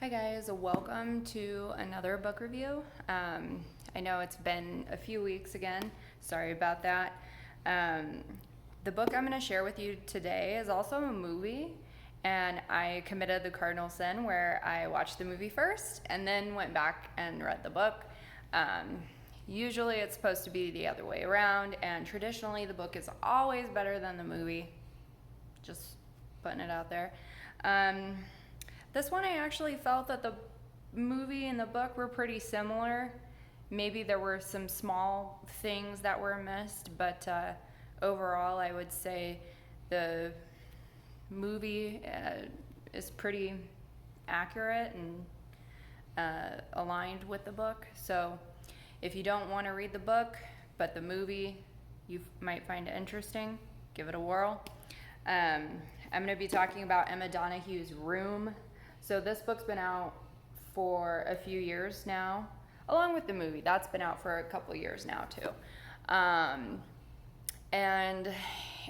Hi guys, welcome to another book review. I know it's been a few weeks again, sorry about that. The book I'm going to share with you today is also a movie, and I committed the cardinal sin where I watched the movie first and then went back and read the book. Usually it's supposed to be the other way around, and traditionally the book is always better than the movie. Just putting it out there. This one, I actually felt that the movie and the book were pretty similar. Maybe there were some small things that were missed, but overall, I would say the movie is pretty accurate and aligned with the book. So if you don't want to read the book, but the movie you might find interesting, give it a whirl. I'm going to be talking about Emma Donohue's Room. So this book's been out for a few years now, along with the movie. That's been out for a couple years now too. And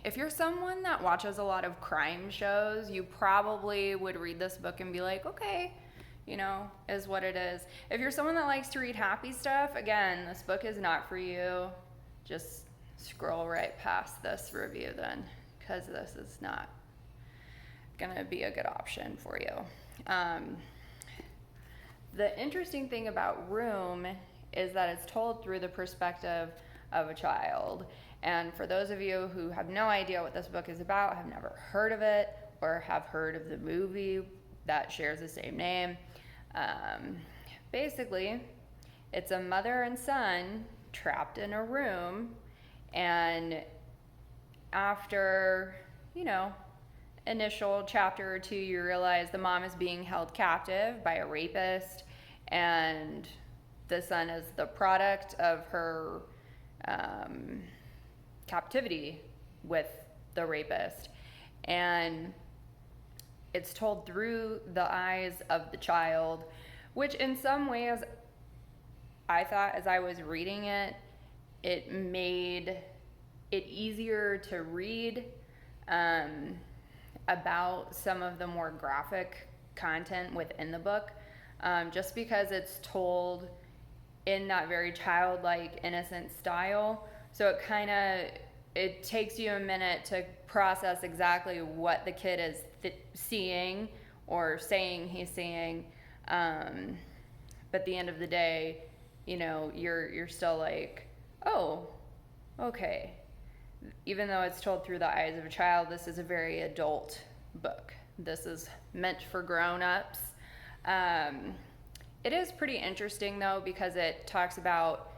if you're someone that watches a lot of crime shows, you probably would read this book and be like, okay, is what it is. If you're someone that likes to read happy stuff, again, this book is not for you. Just scroll right past this review then, because this is not gonna be a good option for you. The interesting thing about Room is that it's told through the perspective of a child. And for those of you who have no idea what this book is about, have never heard of it, or have heard of the movie that shares the same name, basically, it's a mother and son trapped in a room, and after, initial chapter or two, you realize the mom is being held captive by a rapist, and the son is the product of her captivity with the rapist. And it's told through the eyes of the child, which in some ways, I thought as I was reading it, it made it easier to read about some of the more graphic content within the book, just because it's told in that very childlike, innocent style. So it takes you a minute to process exactly what the kid is seeing or saying he's seeing. But at the end of the day, you're still like, oh, okay. Even though it's told through the eyes of a child, this is a very adult book. This is meant for grown-ups. It is pretty interesting, though, because it talks about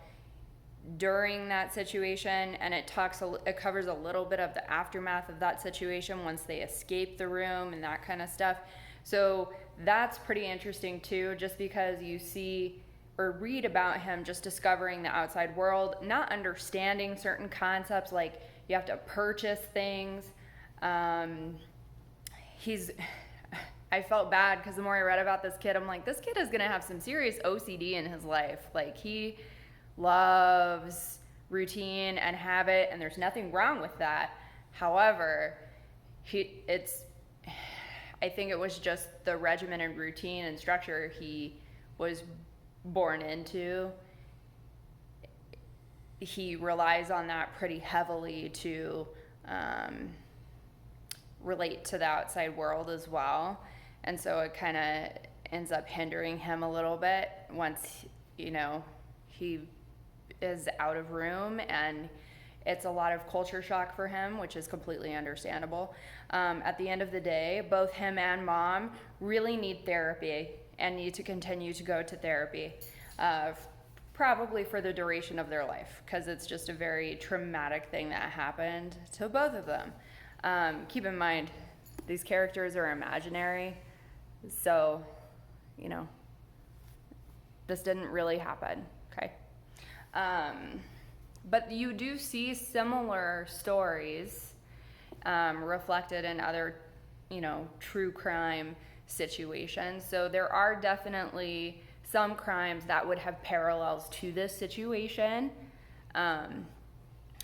during that situation, and it covers a little bit of the aftermath of that situation once they escape the room and that kind of stuff. So that's pretty interesting, too, just because you see or read about him just discovering the outside world, not understanding certain concepts, like you have to purchase things. I felt bad because the more I read about this kid, I'm like, this kid is gonna have some serious OCD in his life. Like, he loves routine and habit, and there's nothing wrong with that. However, I think it was just the regimen and routine and structure he was born into. He relies on that pretty heavily to relate to the outside world as well. And so it kind of ends up hindering him a little bit once, he is out of room, and it's a lot of culture shock for him, which is completely understandable. At the end of the day, both him and mom really need therapy and need to continue to go to therapy, probably for the duration of their life, because it's just a very traumatic thing that happened to both of them. Keep in mind, these characters are imaginary, so, this didn't really happen, okay? But you do see similar stories reflected in other, true crime situations. So there are definitely some crimes that would have parallels to this situation,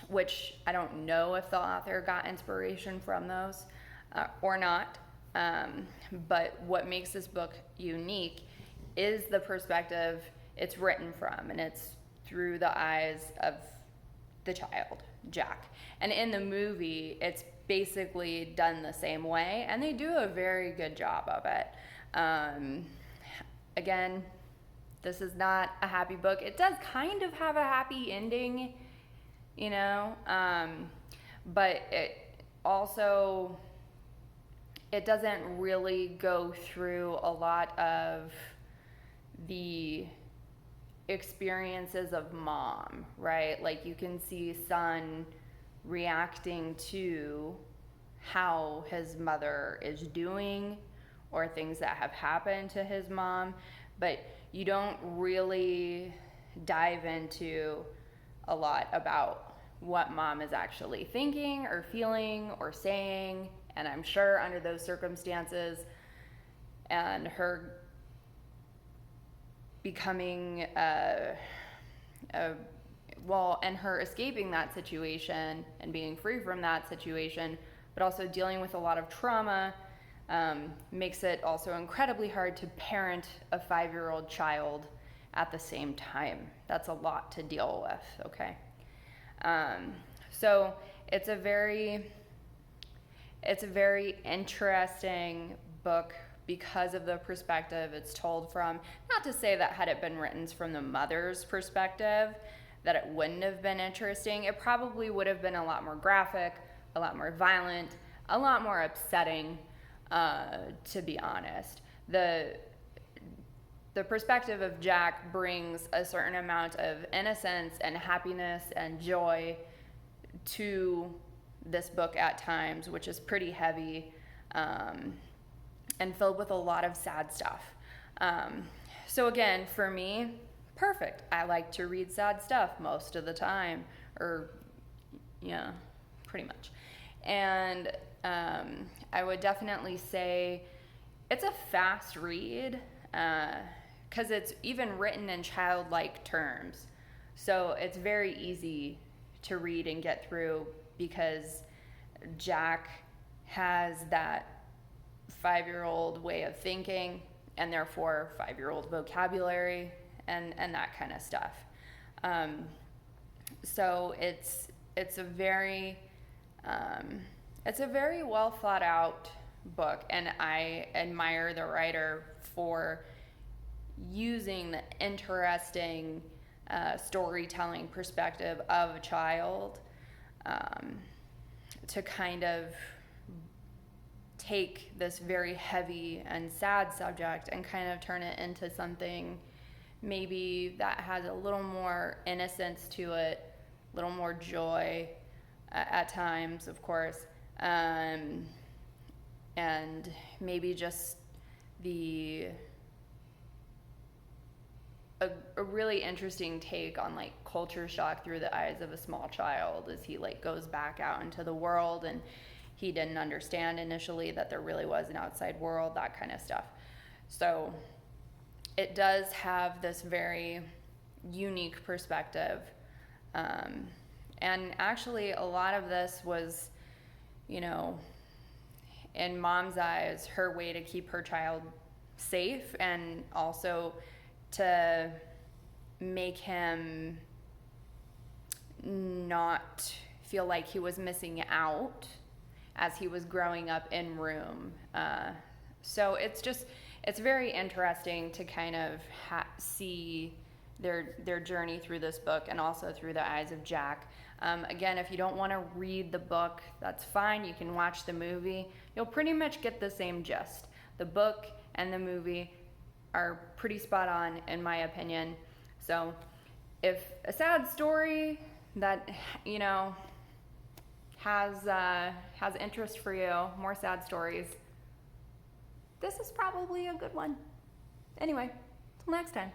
which I don't know if the author got inspiration from those or not. But what makes this book unique is the perspective it's written from, and it's through the eyes of the child, Jack. And in the movie, it's basically done the same way, and they do a very good job of it. Again, this is not a happy book. It does kind of have a happy ending, you know, but it also, it doesn't really go through a lot of the experiences of mom, right? Like, you can see son reacting to how his mother is doing or things that have happened to his mom, but you don't really dive into a lot about what mom is actually thinking or feeling or saying. And I'm sure under those circumstances and her becoming and her escaping that situation and being free from that situation, but also dealing with a lot of trauma, makes it also incredibly hard to parent a 5-year-old child at the same time. That's a lot to deal with, okay? So it's a very interesting book because of the perspective it's told from. Not to say that had it been written from the mother's perspective, that it wouldn't have been interesting. It probably would have been a lot more graphic, a lot more violent, a lot more upsetting, to be honest. The perspective of Jack brings a certain amount of innocence and happiness and joy to this book at times, which is pretty heavy, and filled with a lot of sad stuff. So again, for me, perfect. I like to read sad stuff most of the time, or yeah, pretty much. And I would definitely say it's a fast read, because it's even written in childlike terms. So it's very easy to read and get through because Jack has that 5-year-old way of thinking, and therefore 5-year-old vocabulary and that kind of stuff. So it's a very well thought out book, and I admire the writer for using the interesting storytelling perspective of a child to kind of take this very heavy and sad subject and kind of turn it into something maybe that has a little more innocence to it, a little more joy at times, of course, and maybe just a really interesting take on like culture shock through the eyes of a small child as he like goes back out into the world, and he didn't understand initially that there really was an outside world, that kind of stuff. So it does have this very unique perspective, and actually a lot of this was, you know, in mom's eyes, her way to keep her child safe, and also to make him not feel like he was missing out as he was growing up in room. So it's very interesting to kind of see their journey through this book, and also through the eyes of Jack. Again, if you don't want to read the book, that's fine. You can watch the movie. You'll pretty much get the same gist. The book and the movie are pretty spot on, in my opinion. So if a sad story that, you know, has interest for you, more sad stories, this is probably a good one. Anyway, till next time.